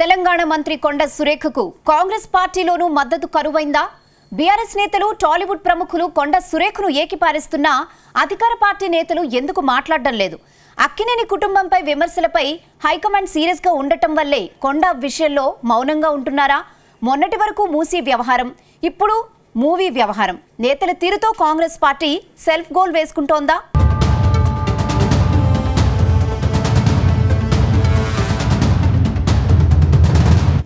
తెలంగాణ మంత్రి కొండ సురేఖకు కాంగ్రెస్ పార్టీలోనూ మద్దతు కరువైందా? బీఆర్ఎస్ నేతలు, టాలీవుడ్ ప్రముఖులు కొండ సురేఖను ఏకిపారేస్తున్నా అధికార పార్టీ నేతలు ఎందుకు మాట్లాడడం లేదు? అక్కినేని కుటుంబంపై విమర్శలపై హైకమాండ్ సీరియస్ గా ఉండటం వల్లే కొండ విషయంలో మౌనంగా ఉంటున్నారా? మొన్నటి వరకు మూసీ వ్యవహారం, ఇప్పుడు మూవీ వ్యవహారం. నేతల తీరుతో కాంగ్రెస్ పార్టీ సెల్ఫ్ గోల్ వేసుకుంటోందా?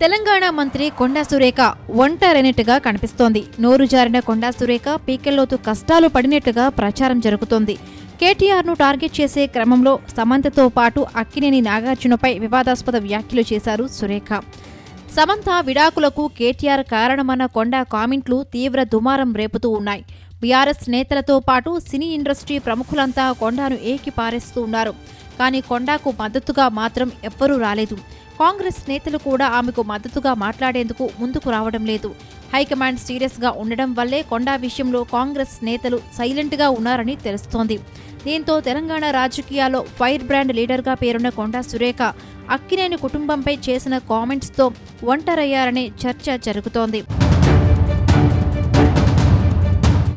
తెలంగాణ మంత్రి కొండ సురేఖ ఒంటరినట్టుగా కనిపిస్తోంది. నోరు జారిన కొండ సురేఖ పీకెల్లోతు కష్టాలు పడినట్టుగా ప్రచారం జరుగుతోంది. కేటీఆర్ను టార్గెట్ చేసే క్రమంలో సమంతతో పాటు అక్కినేని నాగార్జునపై వివాదాస్పద వ్యాఖ్యలు చేశారు సురేఖ. సమంత విడాకులకు కేటీఆర్ కారణమన్న కొండ కామెంట్లు తీవ్ర దుమారం రేపుతూ ఉన్నాయి. బీఆర్ఎస్ నేతలతో పాటు సినీ ఇండస్ట్రీ ప్రముఖులంతా కొండను ఏకిపారేస్తూ ఉన్నారు. కానీ కొండకు మద్దతుగా మాత్రం ఎవ్వరూ రాలేదు. కాంగ్రెస్ నేతలు కూడా ఆమెకు మద్దతుగా మాట్లాడేందుకు ముందుకు రావడం లేదు. హైకమాండ్ సీరియస్ గా ఉండడం వల్లే కొండా విషయంలో కాంగ్రెస్ నేతలు సైలెంట్ గా ఉన్నారని తెలుస్తోంది. దీంతో తెలంగాణ రాజకీయాల్లో ఫైర్ బ్రాండ్ లీడర్ గా పేరున్న కొండా సురేఖ అక్కినేని కుటుంబంపై చేసిన కామెంట్స్ తో ఒంటరయ్యారనే చర్చ జరుగుతోంది.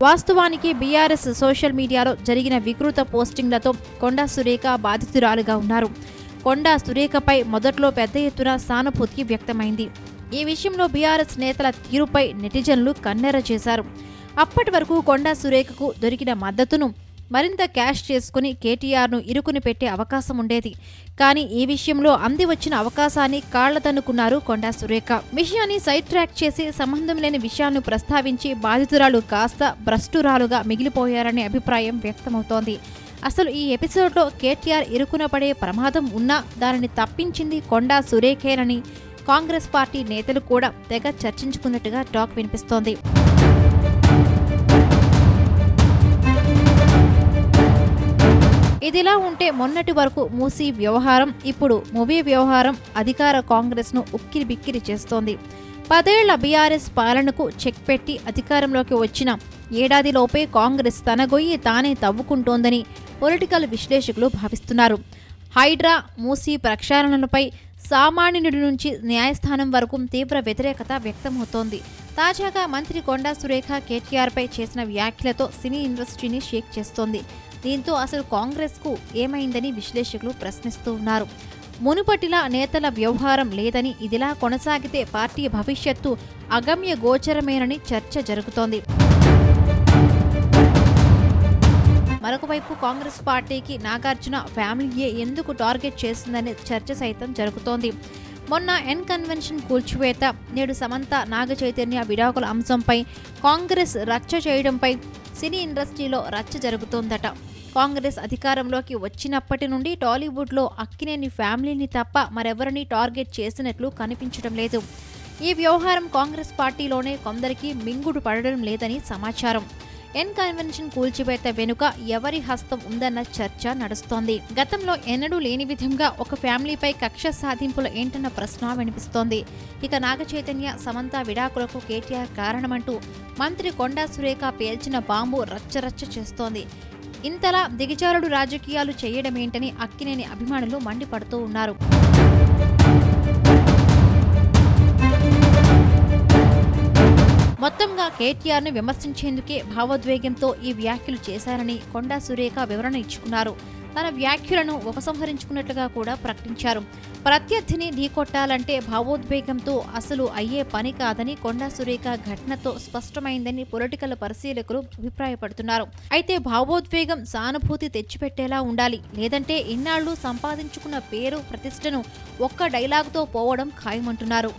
వాస్తవానికి బీఆర్ఎస్ సోషల్ మీడియాలో జరిగిన వికృత పోస్టింగ్లతో కొండా సురేఖ బాధితురాలుగా ఉన్నారు. కొండా సురేఖపై మొదట్లో పెద్ద ఎత్తున సానుభూతి వ్యక్తమైంది. ఈ విషయంలో బీఆర్ఎస్ నేతల తీరుపై నెటిజన్లు కన్నెర్ర చేశారు. అప్పటి వరకు కొండా సురేఖకు దొరికిన మద్దతును మరింత క్యాష్ చేసుకుని కేటీఆర్ను ఇరుకుని పెట్టే అవకాశం ఉండేది. కానీ ఈ విషయంలో అంది వచ్చిన అవకాశాన్ని కాళ్లదన్నుకున్నారు కొండా సురేఖ. విషయాన్ని సైడ్ ట్రాక్ చేసి సంబంధం లేని విషయాలను ప్రస్తావించి బాధితురాలు కాస్త భ్రష్టురాలుగా మిగిలిపోయారనే అభిప్రాయం వ్యక్తమవుతోంది. అసలు ఈ ఎపిసోడ్లో కేటీఆర్ ఇరుకున పడే ప్రమాదం ఉన్నా దానిని తప్పించింది కొండా సురేఖేనని కాంగ్రెస్ పార్టీ నేతలు కూడా తెగ చర్చించుకున్నట్టుగా టాక్ వినిపిస్తోంది. ఇదిలా ఉంటే మొన్నటి వరకు మూసీ వ్యవహారం, ఇప్పుడు మూవీ వ్యవహారం అధికార కాంగ్రెస్ ను ఉక్కిరి బిక్కిరి చేస్తోంది. 10 ఏళ్ల బీఆర్ఎస్ పాలనకు చెక్ పెట్టి అధికారంలోకి వచ్చిన ఏడాదిలోపే కాంగ్రెస్ తన గొయ్యి తానే తవ్వుకుంటోందని పొలిటికల్ విశ్లేషకులు భావిస్తున్నారు. హైడ్రా, మూసీ ప్రక్షాళనలపై సామాన్యుడి నుంచి న్యాయస్థానం వరకు తీవ్ర వ్యతిరేకత వ్యక్తమవుతోంది. తాజాగా మంత్రి కొండా సురేఖ కేటీఆర్పై చేసిన వ్యాఖ్యలతో సినీ ఇండస్ట్రీని షేక్ చేస్తోంది. దీంతో అసలు కాంగ్రెస్కు ఏమైందని విశ్లేషకులు ప్రశ్నిస్తూ ఉన్నారు. మునుపటిలా నేతల వ్యవహారం లేదని, ఇదిలా కొనసాగితే పార్టీ భవిష్యత్తు అగమ్య గోచరమేనని చర్చ జరుగుతోంది. మరొకవైపు కాంగ్రెస్ పార్టీకి నాగార్జున ఫ్యామిలీయే ఎందుకు టార్గెట్ చేసిందనే చర్చ సైతం జరుగుతోంది. మొన్న ఎన్ కన్వెన్షన్ కూల్చివేత, నేడు సమంత నాగ చైతన్య విడాకుల అంశంపై కాంగ్రెస్ రచ్చ చేయడంపై సినీ ఇండస్ట్రీలో రచ్చ జరుగుతోందట. కాంగ్రెస్ అధికారంలోకి వచ్చినప్పటి నుండి టాలీవుడ్లో అక్కినేని ఫ్యామిలీని తప్ప మరెవరిని టార్గెట్ చేసినట్లు కనిపించడం లేదు. ఈ వ్యవహారం కాంగ్రెస్ పార్టీలోనే కొందరికి మింగుడు పడడం లేదని సమాచారం. ఎన్ కన్వెన్షన్ కూల్చివేత వెనుక ఎవరి హస్తం ఉందన్న చర్చ నడుస్తోంది. గతంలో ఎన్నడూ లేని విధంగా ఒక ఫ్యామిలీపై కక్ష సాధింపులు ఏంటన్న ప్రశ్న వినిపిస్తోంది. ఇక నాగ చైతన్య, సమంత విడాకులకు కేటీఆర్ కారణమంటూ మంత్రి కొండా సురేఖ పేల్చిన బాంబు రచ్చరచ్చ చేస్తోంది. ఇంతలా దిగజారుడు రాజకీయాలు చేయడమేంటని అక్కినేని అభిమానులు మండిపడుతూ ఉన్నారు. మొత్తంగా కేటీఆర్ను విమర్శించేందుకే భావోద్వేగంతో ఈ వ్యాఖ్యలు చేశారని కొండా సురేఖ వివరణ ఇచ్చుకున్నారు. తన వ్యాఖ్యలను ఉపసంహరించుకున్నట్లుగా కూడా ప్రకటించారు. ప్రత్యర్థిని ఢీకొట్టాలంటే భావోద్వేగంతో అసలు అయ్యే పని కాదని కొండా సురేఖ ఘటనతో స్పష్టమైందని పొలిటికల్ పరిశీలకులు అభిప్రాయపడుతున్నారు. అయితే భావోద్వేగం సానుభూతి తెచ్చిపెట్టేలా ఉండాలి. లేదంటే ఇన్నాళ్లు సంపాదించుకున్న పేరు, ప్రతిష్టను ఒక్క డైలాగుతో పోవడం ఖాయమంటున్నారు.